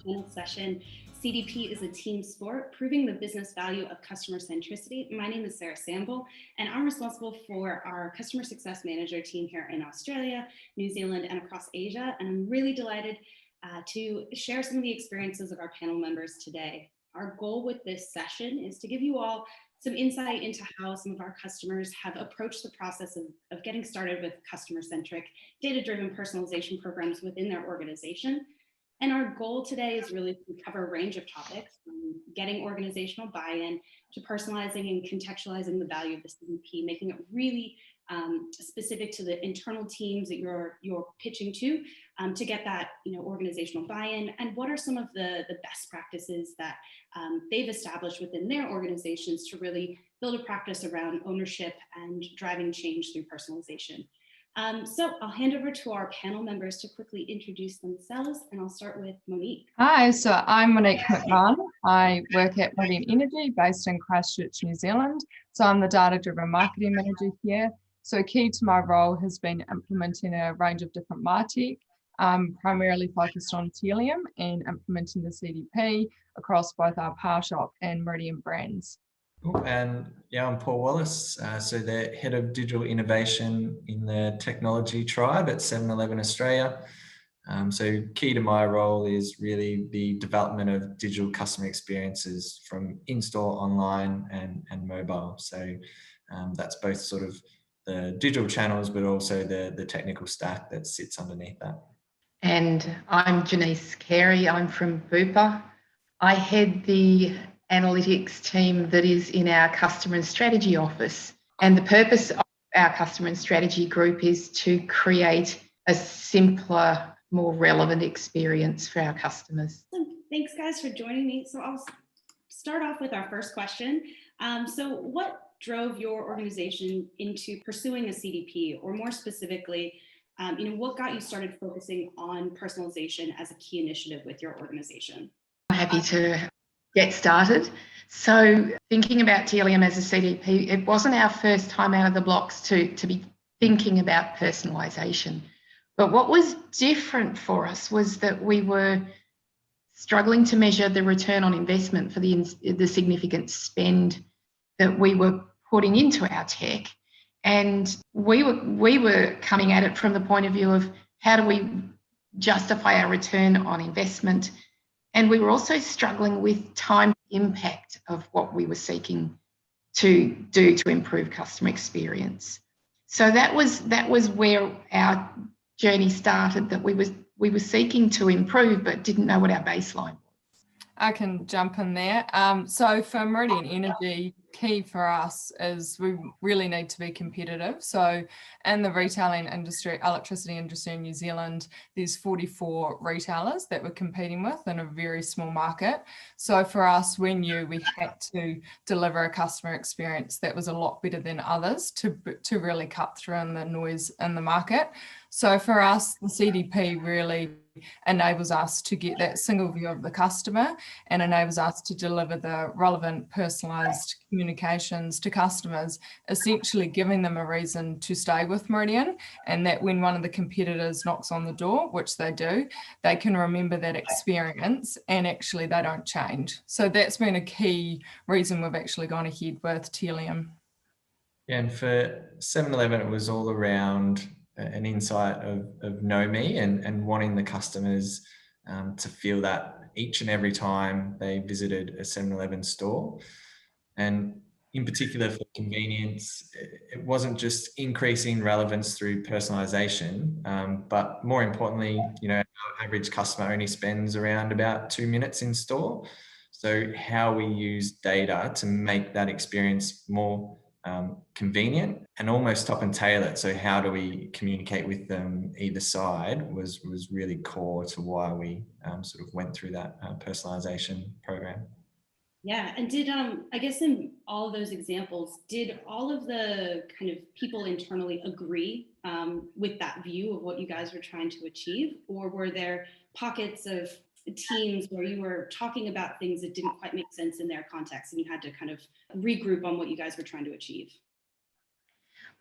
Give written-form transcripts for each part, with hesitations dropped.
panel session. CDP is a team sport, proving the business value of customer centricity. My name is Sarah Samble, and I'm responsible for our customer success manager team here in Australia, New Zealand, and across Asia. And I'm really delighted to share some of the experiences of our panel members today. Our goal with this session is to give you all some insight into how some of our customers have approached the process of getting started with customer-centric, data-driven personalization programs within their organization. And our goal today is really to cover a range of topics, from getting organizational buy-in to personalizing and contextualizing the value of the CDP, making it really specific to the internal teams that you're pitching to get that organizational buy-in, and what are some of the best practices that they've established within their organizations to really build a practice around ownership and driving change through personalization. So I'll hand over to our panel members to quickly introduce themselves, and I'll start with Monique. Hi, so I'm Monique McMahon. I work at Meridian Energy based in Christchurch, New Zealand. So I'm the data-driven marketing manager here. So key to my role has been implementing a range of different MarTech, primarily focused on Telium and implementing the CDP across both our PowerShop and Meridian brands. And yeah, I'm Paul Wallace, so the Head of Digital Innovation in the Technology Tribe at 7-Eleven Australia. So key to my role is really the development of digital customer experiences from in-store, online and mobile. So that's both sort of the digital channels, but also the technical stack that sits underneath that. And I'm Janice Carey. I'm from Bupa. I head the analytics team that is in our customer and strategy office. And the purpose of our customer and strategy group is to create a simpler, more relevant experience for our customers. Thanks, guys, for joining me. So I'll start off with our first question. So what drove your organization into pursuing a CDP, or more specifically, what got you started focusing on personalization as a key initiative with your organization? I'm happy to get started. So thinking about Telium as a CDP, it wasn't our first time out of the blocks to be thinking about personalisation. But what was different for us was that we were struggling to measure the return on investment for the significant spend that we were putting into our tech. And we were coming at it from the point of view of how do we justify our return on investment. And we were also struggling with time impact of what we were seeking to do to improve customer experience. So that was where our journey started, that we were seeking to improve but didn't know what our baseline was. I can jump in there. So for Meridian Energy, key for us is we really need to be competitive. So in the retailing industry, electricity industry in New Zealand, there's 44 retailers that we're competing with in a very small market. So for us, we knew we had to deliver a customer experience that was a lot better than others to really cut through in the noise in the market. So for us, the CDP really enables us to get that single view of the customer and enables us to deliver the relevant personalised communications to customers, essentially giving them a reason to stay with Meridian, and that when one of the competitors knocks on the door, which they do, they can remember that experience and actually they don't change. So that's been a key reason we've actually gone ahead with Telium. Yeah, and for 7-Eleven, it was all around an insight of know me and wanting the customers to feel that each and every time they visited a 7-Eleven store. And in particular for convenience, it wasn't just increasing relevance through personalisation, but more importantly, our average customer only spends around about 2 minutes in store. So how we use data to make that experience more convenient and almost top and tail it. So how do we communicate with them either side was really core to why we sort of went through that personalisation program. Yeah, and did I guess in all of those examples, did all of the kind of people internally agree with that view of what you guys were trying to achieve, or were there pockets of teams where you were talking about things that didn't quite make sense in their context and you had to kind of regroup on what you guys were trying to achieve?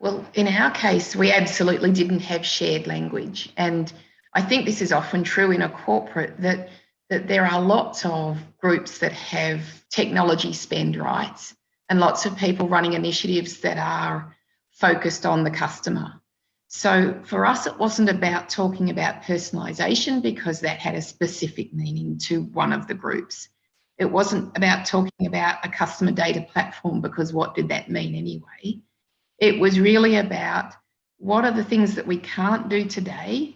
Well, in our case, we absolutely didn't have shared language. And I think this is often true in a corporate, that that there are lots of groups that have technology spend rights and lots of people running initiatives that are focused on the customer. So for us, it wasn't about talking about personalisation because that had a specific meaning to one of the groups. It wasn't about talking about a customer data platform because what did that mean anyway? It was really about what are the things that we can't do today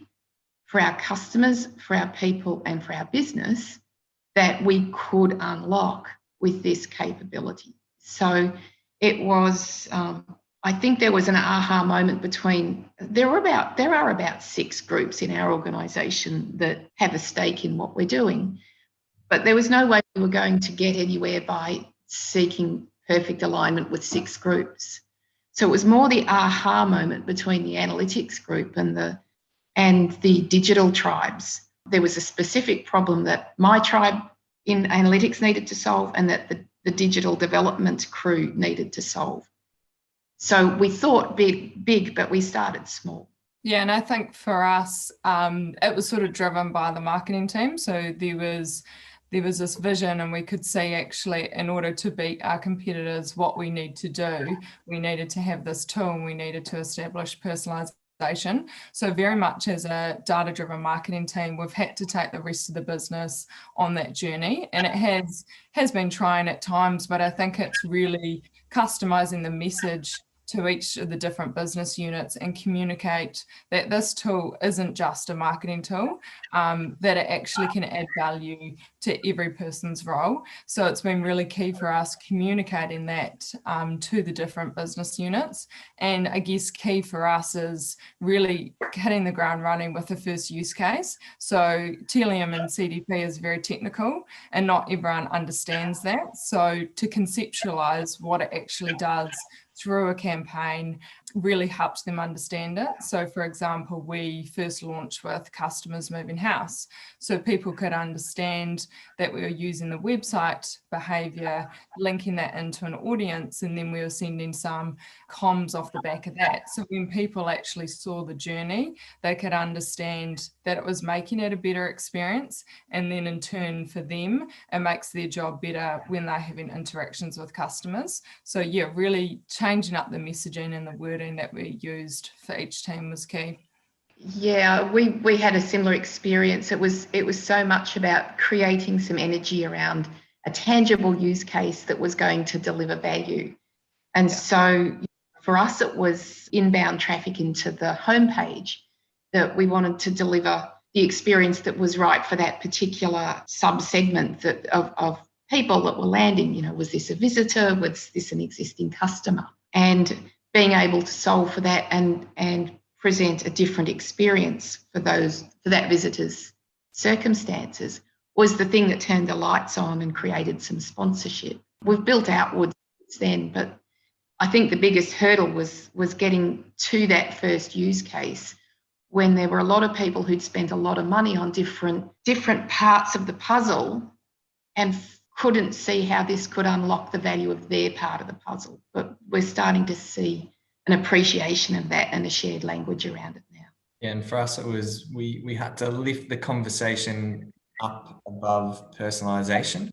for our customers, for our people, and for our business that we could unlock with this capability. So it was, I think there was an aha moment between, there are about 6 groups in our organisation that have a stake in what we're doing, but there was no way we were going to get anywhere by seeking perfect alignment with 6 groups. So it was more the aha moment between the analytics group and the digital tribes. There was a specific problem that my tribe in analytics needed to solve and that the digital development crew needed to solve. So we thought big, but we started small. Yeah, and I think for us, it was sort of driven by the marketing team. So there was this vision, and we could see actually in order to beat our competitors, what we need to do, we needed to have this tool and we needed to establish personalisation. So very much as a data-driven marketing team, we've had to take the rest of the business on that journey, and it has been trying at times, but I think it's really customising the message to each of the different business units and communicate that this tool isn't just a marketing tool, that it actually can add value to every person's role. So it's been really key for us communicating that to the different business units. And I guess key for us is really hitting the ground running with the first use case. So Telium and CDP is very technical and not everyone understands that. So to conceptualize what it actually does through a campaign really helps them understand it. So for example, we first launched with customers moving house. So people could understand that we were using the website behavior, linking that into an audience, and then we were sending some comms off the back of that. So when people actually saw the journey, they could understand that it was making it a better experience. And then in turn for them, it makes their job better when they're having interactions with customers. So yeah, really changing up the messaging and the wording that we used for each team was key. Yeah, we had a similar experience. It was so much about creating some energy around a tangible use case that was going to deliver value. And so for us, it was inbound traffic into the homepage that we wanted to deliver the experience that was right for that particular sub-segment of people that were landing. You know, was this a visitor? Was this an existing customer? And being able to solve for that and present a different experience for that visitor's circumstances was the thing that turned the lights on and created some sponsorship. We've built outwards since then, but I think the biggest hurdle was getting to that first use case when there were a lot of people who'd spent a lot of money on different parts of the puzzle and couldn't see how this could unlock the value of their part of the puzzle. But we're starting to see an appreciation of that and a shared language around it now. Yeah, and for us, it was we had to lift the conversation up above personalisation,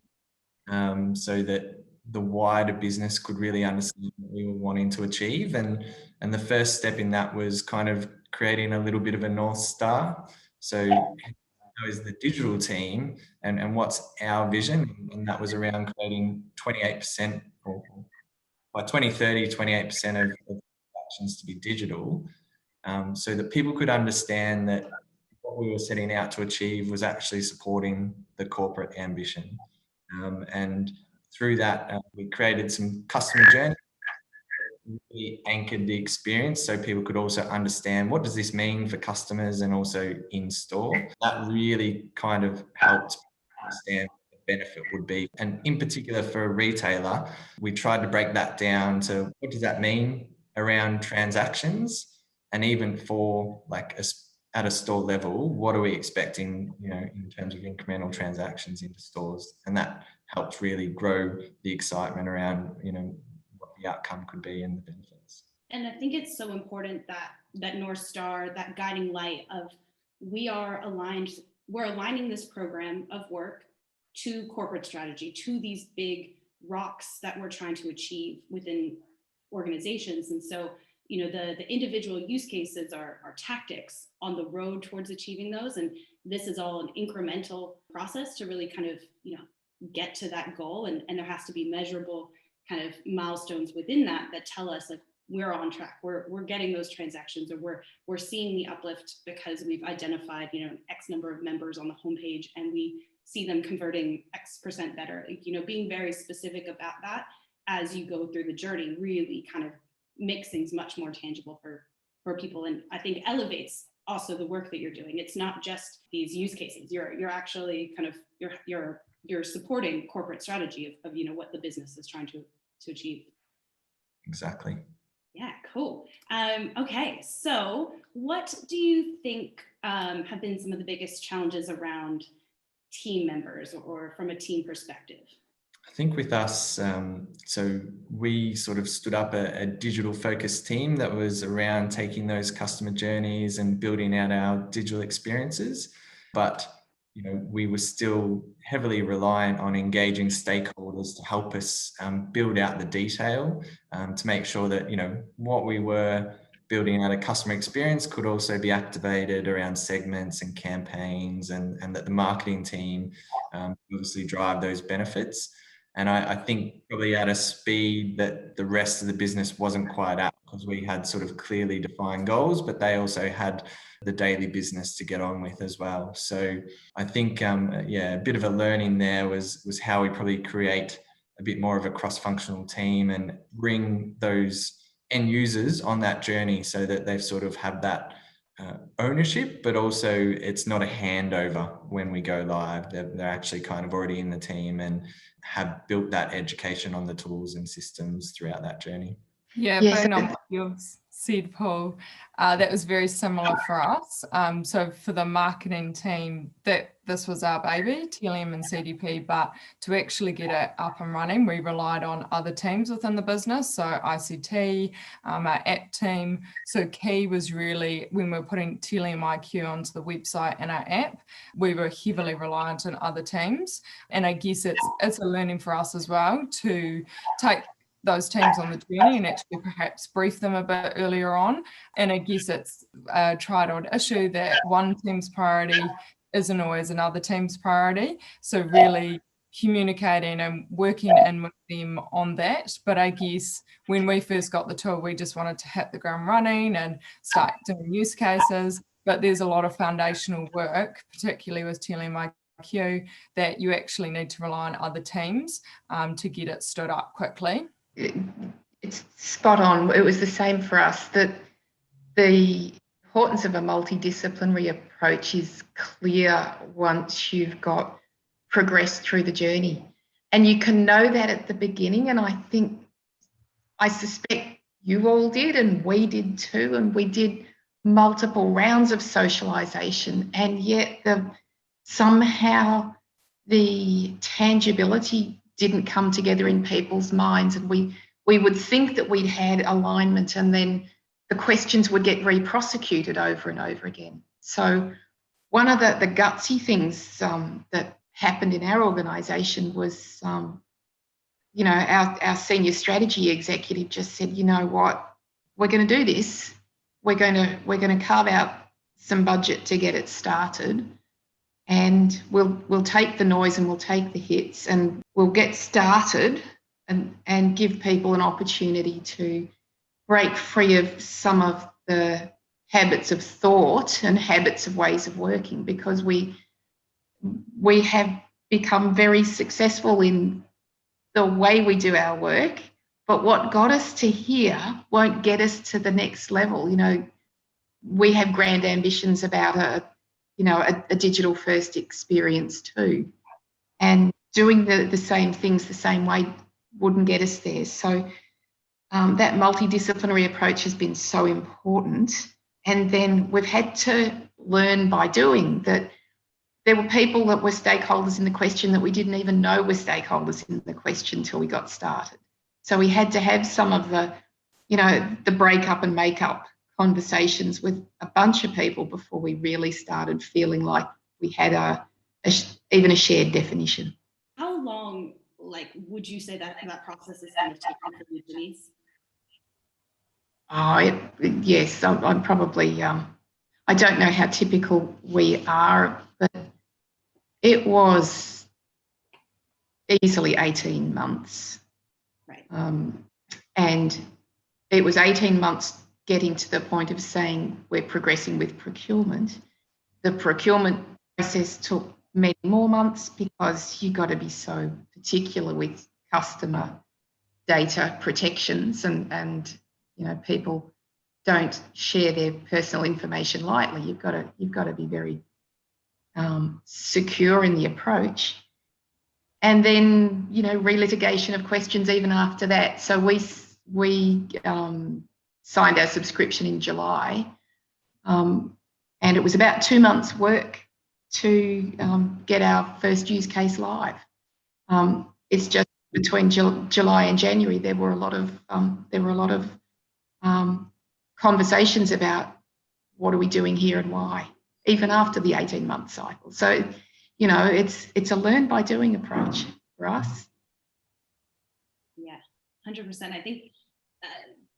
so that the wider business could really understand what we were wanting to achieve. And the first step in that was kind of creating a little bit of a North Star. So is the digital team and what's our vision, and that was around creating 28% or by 2030 28% of actions to be digital, so that people could understand that what we were setting out to achieve was actually supporting the corporate ambition, and through that we created some customer journey. We anchored the experience so people could also understand what does this mean for customers and also in store. That really kind of helped understand what the benefit would be. And in particular for a retailer, we tried to break that down to what does that mean around transactions, and even for like at a store level, what are we expecting, in terms of incremental transactions into stores? And that helped really grow the excitement around, what the outcome could be and the benefits. And I think it's so important that North Star, that guiding light of we are aligned we're aligning this program of work to corporate strategy, to these big rocks that we're trying to achieve within organizations. And so, you know, the individual use cases are tactics on the road towards achieving those. And this is all an incremental process to really kind of, you know, get to that goal. And there has to be measurable kind of milestones within that tell us, like, we're on track, we're getting those transactions, or we're seeing the uplift because we've identified, you know, X number of members on the homepage and we see them converting X% better. Like, you know, being very specific about that as you go through the journey really kind of makes things much more tangible for people, and I think elevates also the work that you're doing. It's not just these use cases. You're actually kind of you're supporting corporate strategy of you know, what the business is trying to achieve. Exactly. Yeah, cool. Okay, so what do you think have been some of the biggest challenges around team members, or from a team perspective? I think with us, so we sort of stood up a digital focused team that was around taking those customer journeys and building out our digital experiences. But, you know, we were still heavily reliant on engaging stakeholders to help us build out the detail, to make sure that, you know, what we were building out a customer experience could also be activated around segments and campaigns, and that the marketing team obviously drive those benefits. And I think probably at a speed that the rest of the business wasn't quite at, because we had sort of clearly defined goals, but they also had the daily business to get on with as well. So I think, a bit of a learning there was how we probably create a bit more of a cross-functional team and bring those end users on that journey so that they've sort of have that ownership, but also it's not a handover when we go live. They're actually kind of already in the team and have built that education on the tools and systems throughout that journey. Yeah, Yes. building on what you've said, Paul, that was very similar for us. So for the marketing team, this was our baby, Telium and CDP, but to actually get it up and running, we relied on other teams within the business. So ICT, our app team. So key was really, when we were putting Telium IQ onto the website and our app, we were heavily reliant on other teams. And I guess it's a learning for us as well to take those teams on the journey and actually perhaps brief them a bit earlier on. And I guess it's a tried-on issue that one team's priority isn't always another team's priority. So really communicating and working in with them on that. But I guess when we first got the tool, we just wanted to hit the ground running and start doing use cases. But there's a lot of foundational work, particularly with Telium IQ, that you actually need to rely on other teams to get it stood up quickly. It's spot on. It was the same for us, that the importance of a multidisciplinary approach is clear once you've got progressed through the journey. And you can know that at the beginning. And I suspect you all did, and we did too. And we did multiple rounds of socialisation. And yet somehow the tangibility didn't come together in people's minds, and we would think that we'd had alignment, and then the questions would get re-prosecuted over and over again. So one of the gutsy things that happened in our organisation was, our senior strategy executive just said, you know what, we're going to do this. We're going to carve out some budget to get it started. And we'll take the noise and we'll take the hits, and we'll get started and give people an opportunity to break free of some of the habits of thought and habits of ways of working, because we have become very successful in the way we do our work, but what got us to here won't get us to the next level. You know, we have grand ambitions about a digital first experience too. And doing the same things the same way wouldn't get us there. So that multidisciplinary approach has been so important. And then we've had to learn by doing that. There were people that were stakeholders in the question that we didn't even know were stakeholders in the question until we got started. So we had to have some of the break up and make up conversations with a bunch of people before we really started feeling like we had even a shared definition. How long, would you say that process is kind of taken for you, Denise? Yes, I'm probably, I don't know how typical we are, but it was easily 18 months. Right. And it was 18 months getting to the point of saying we're progressing with procurement. The procurement process took many more months because you got to be so particular with customer data protections and people don't share their personal information lightly. You've got to be very secure in the approach. And then, relitigation of questions even after that. So we signed our subscription in July, and it was about 2 months' work to get our first use case live. It's just between July and January there were a lot of conversations about what are we doing here and why, even after the 18-month cycle. So, it's a learn by doing approach for us. Yeah, 100%. I think,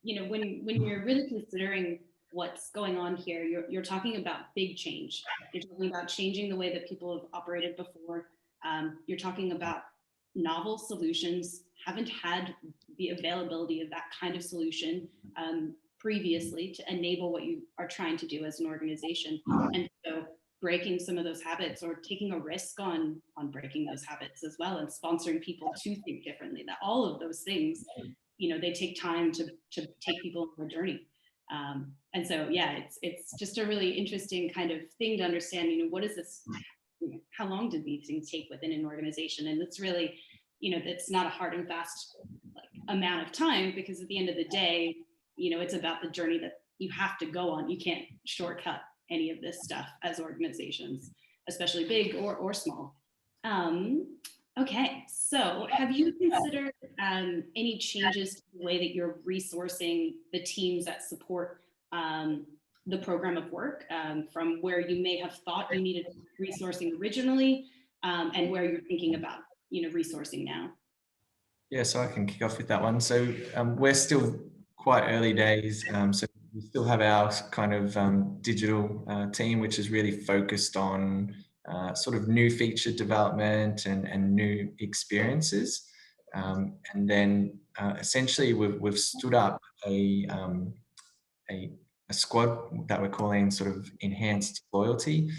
when you're really considering what's going on here, you're talking about big change. You're talking about changing the way that people have operated before. You're talking about novel solutions, haven't had the availability of that kind of solution previously to enable what you are trying to do as an organization. And so breaking some of those habits or taking a risk on breaking those habits as well, and sponsoring people to think differently, that all of those things, they take time to take people on a journey. And so, yeah, it's just a really interesting kind of thing to understand, what is this, how long did these things take within an organization? And it's really, it's not a hard and fast amount of time, because at the end of the day, it's about the journey that you have to go on. You can't shortcut any of this stuff as organizations, especially big or small. Okay, so have you considered any changes to the way that you're resourcing the teams that support the program of work, from where you may have thought you needed resourcing originally, and where you're thinking about resourcing now? Yeah, so I can kick off with that one. So we're still quite early days. So we still have our kind of digital team, which is really focused on sort of new feature development and new experiences. And then essentially we've stood up a squad that we're calling sort of enhanced loyalty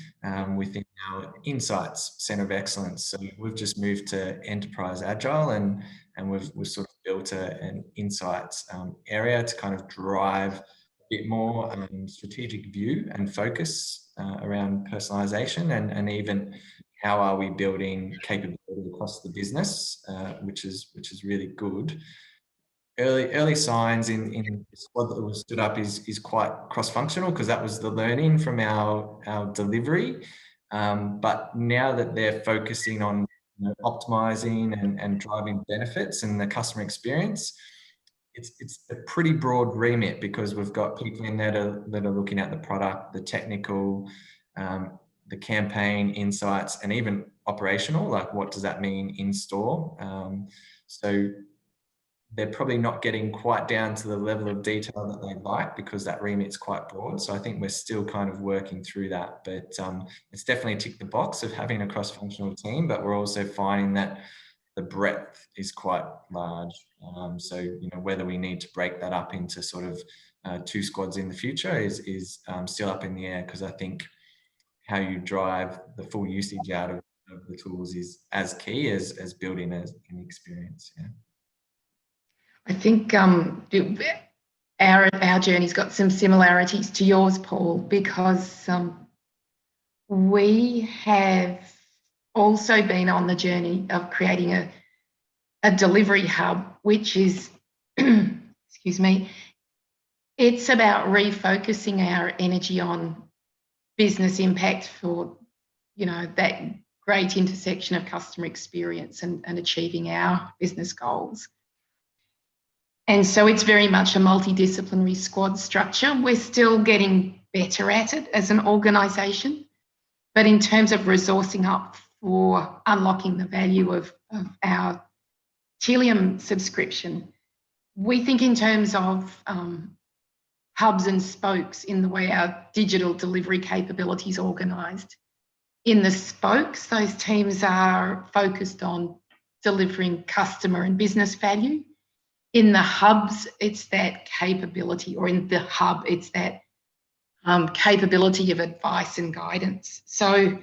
within our insights center of excellence. So we've just moved to enterprise agile, and we've sort of built an insights area to kind of drive a bit more strategic view and focus around personalisation, and even how are we building capability across the business, which is really good. Early signs in the squad that was stood up is quite cross-functional, because that was the learning from our delivery. But now that they're focusing on optimizing and driving benefits and the customer experience, it's a pretty broad remit, because we've got people in there that are looking at the product, the technical, the campaign insights, and even operational, like what does that mean in store. So they're probably not getting quite down to the level of detail that they'd like, because that remit's quite broad. So I think we're still kind of working through that, but it's definitely ticked the box of having a cross-functional team, but we're also finding that the breadth is quite large. So, whether we need to break that up into sort of 2 squads in the future is still up in the air, because I think how you drive the full usage out of the tools is as key as building an experience. Yeah. I think our journey's got some similarities to yours, Paul, because we have also been on the journey of creating a delivery hub, which is, excuse me, it's about refocusing our energy on business impact for, that great intersection of customer experience and achieving our business goals. And so it's very much a multidisciplinary squad structure. We're still getting better at it as an organisation. But in terms of resourcing up for unlocking the value of our Telium subscription, we think in terms of hubs and spokes in the way our digital delivery capability is organised. In the spokes, those teams are focused on delivering customer and business value. In the hubs, it's that capability, or in the hub, it's that capability of advice and guidance. So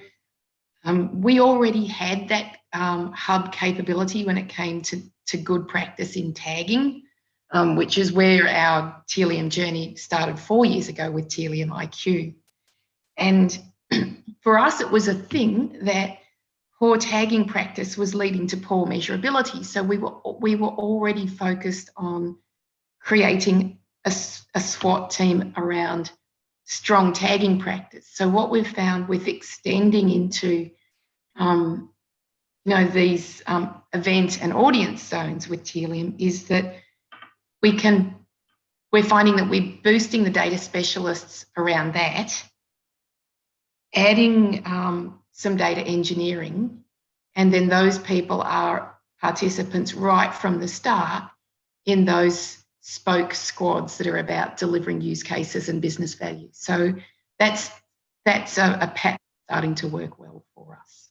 we already had that hub capability when it came to good practice in tagging, which is where our Telium journey started 4 years ago with Telium IQ. And for us, it was a thing that poor tagging practice was leading to poor measurability. So we were already focused on creating a SWAT team around strong tagging practice. So what we've found with extending into these event and audience zones with Telium is that we're finding that we're boosting the data specialists around that, adding some data engineering, and then those people are participants right from the start in those spoke squads that are about delivering use cases and business value. So that's a pattern starting to work well for us.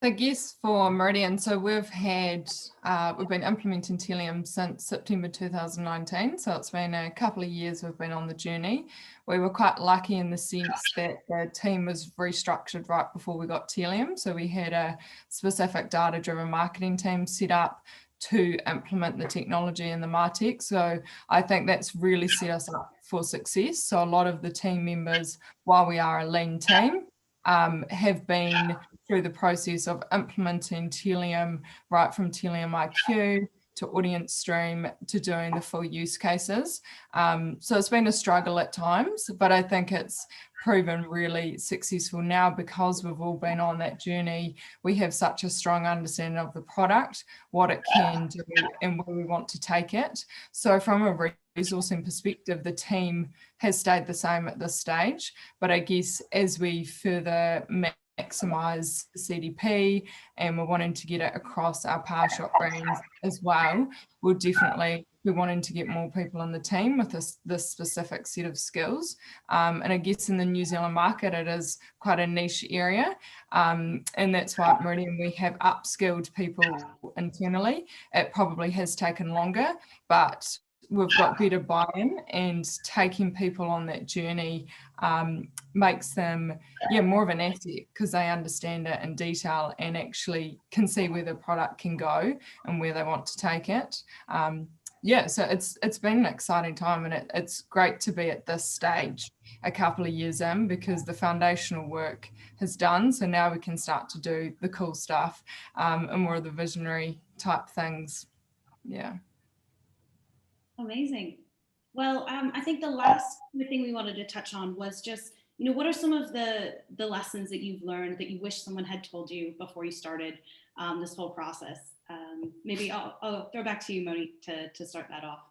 I guess for Meridian, so we've been implementing Telium since September 2019. So it's been a couple of years we've been on the journey. We were quite lucky in the sense that the team was restructured right before we got Telium. So we had a specific data-driven marketing team set up to implement the technology in the MarTech. So I think that's really set us up for success. So a lot of the team members, while we are a lean team, have been through the process of implementing Telium, right from Telium IQ to audience stream to doing the full use cases. So it's been a struggle at times, but I think it's proven really successful now because we've all been on that journey. We have such a strong understanding of the product, what it can do and where we want to take it. So from a resourcing perspective, the team has stayed the same at this stage, but I guess as we further maximize the CDP and we're wanting to get it across our PowerShop brands as well, we'll definitely be wanting to get more people on the team with this specific set of skills. And I guess in the New Zealand market, it is quite a niche area. And that's why at Meridian, we have upskilled people internally. It probably has taken longer, but we've got better buy-in, and taking people on that journey makes them more of an asset because they understand it in detail and actually can see where the product can go and where they want to take it. So it's been an exciting time, and it's great to be at this stage a couple of years in because the foundational work has done. So now we can start to do the cool stuff and more of the visionary type things. Yeah. Amazing. Well, I think the last thing we wanted to touch on was just, what are some of the lessons that you've learned that you wish someone had told you before you started this whole process? Maybe I'll throw back to you, Monique, to start that off.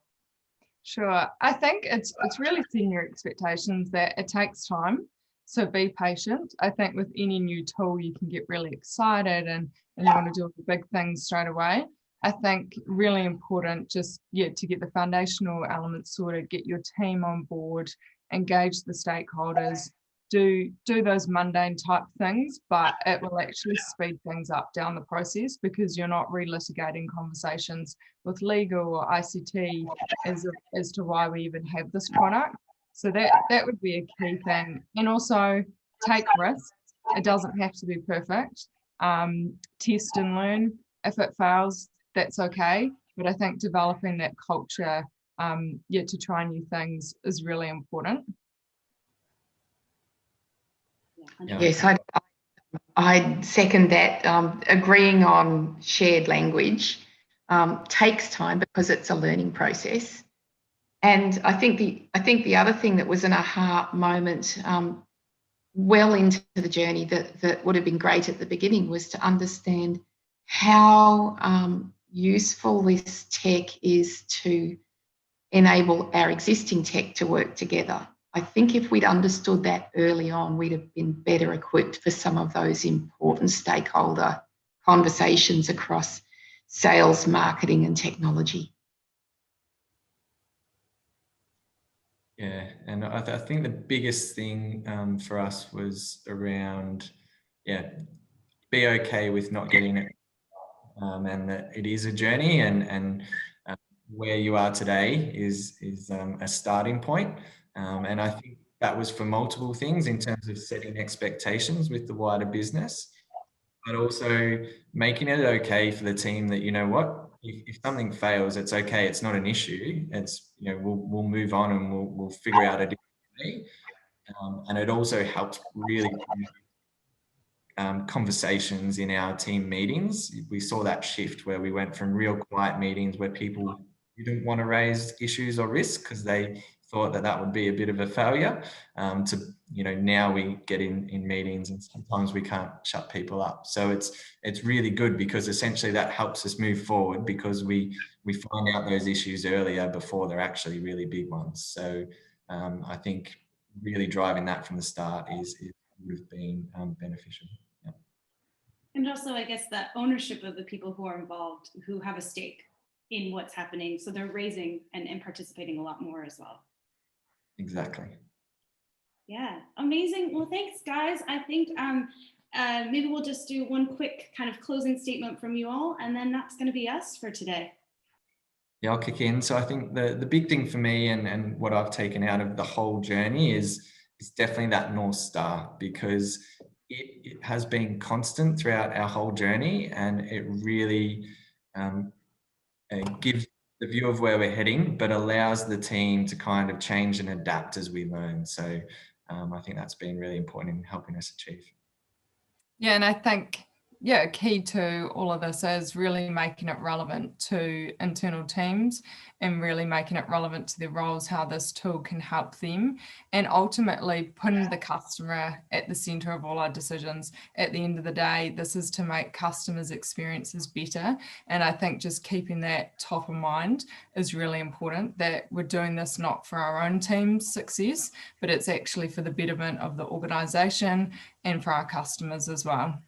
Sure. I think it's really setting your expectations that it takes time. So be patient. I think with any new tool, you can get really excited and you want to do the big things straight away. I think really important just to get the foundational elements sorted, get your team on board, engage the stakeholders, do those mundane type things, but it will actually speed things up down the process because you're not relitigating conversations with legal or ICT as to why we even have this product. So that would be a key thing. And also take risks. It doesn't have to be perfect. Test and learn. If it fails, that's okay. But I think developing that culture to try new things is really important. Yes, I second that. Agreeing on shared language takes time because it's a learning process. And I think the other thing that was an aha moment well into the journey that would have been great at the beginning was to understand how useful this tech is to enable our existing tech to work together. I think if we'd understood that early on, we'd have been better equipped for some of those important stakeholder conversations across sales, marketing, and technology. Yeah, and I think the biggest thing for us was around, be okay with not getting it, and that it is a journey, and where you are today is a starting point. And I think that was for multiple things in terms of setting expectations with the wider business, but also making it okay for the team that, you know what, if something fails, it's okay. It's not an issue. It's, we'll move on and we'll figure out a different way. And it also helps really conversations in our team meetings. We saw that shift where we went from real quiet meetings where people didn't want to raise issues or risk because they thought that would be a bit of a failure, to, now we get in meetings and sometimes we can't shut people up. So it's really good because essentially that helps us move forward because we find out those issues earlier before they're actually really big ones. So I think really driving that from the start would have been beneficial. Yeah. And also, I guess, the ownership of the people who are involved, who have a stake in what's happening. So they're raising and participating a lot more as well. Exactly. Yeah, amazing. Well, thanks, guys. I think maybe we'll just do one quick kind of closing statement from you all, and then that's going to be us for today. Yeah, I'll kick in. So I think the big thing for me and what I've taken out of the whole journey is definitely that North Star, because it has been constant throughout our whole journey, and it really gives the view of where we're heading, but allows the team to kind of change and adapt as we learn. So I think that's been really important in helping us achieve. Yeah, and I think, key to all of this is really making it relevant to internal teams and really making it relevant to their roles, how this tool can help them, and ultimately putting the customer at the center of all our decisions. At the end of the day, this is to make customers' experiences better. And I think just keeping that top of mind is really important, that we're doing this not for our own team's success, but it's actually for the betterment of the organisation and for our customers as well.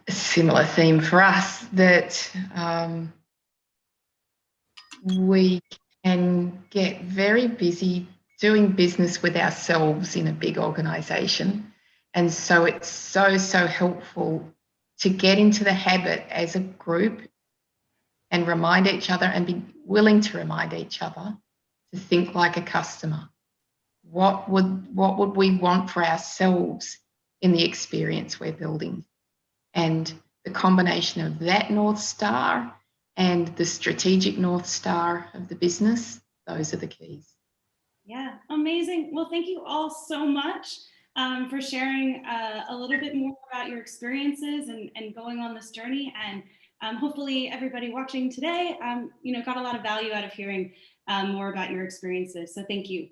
A similar theme for us, that we can get very busy doing business with ourselves in a big organisation. And so it's so helpful to get into the habit as a group and remind each other and be willing to remind each other to think like a customer. What would we want for ourselves in the experience we're building? And the combination of that North Star and the strategic North Star of the business, those are the keys. Yeah, amazing. Well, thank you all so much for sharing a little bit more about your experiences and going on this journey. And hopefully everybody watching today, got a lot of value out of hearing more about your experiences. So thank you.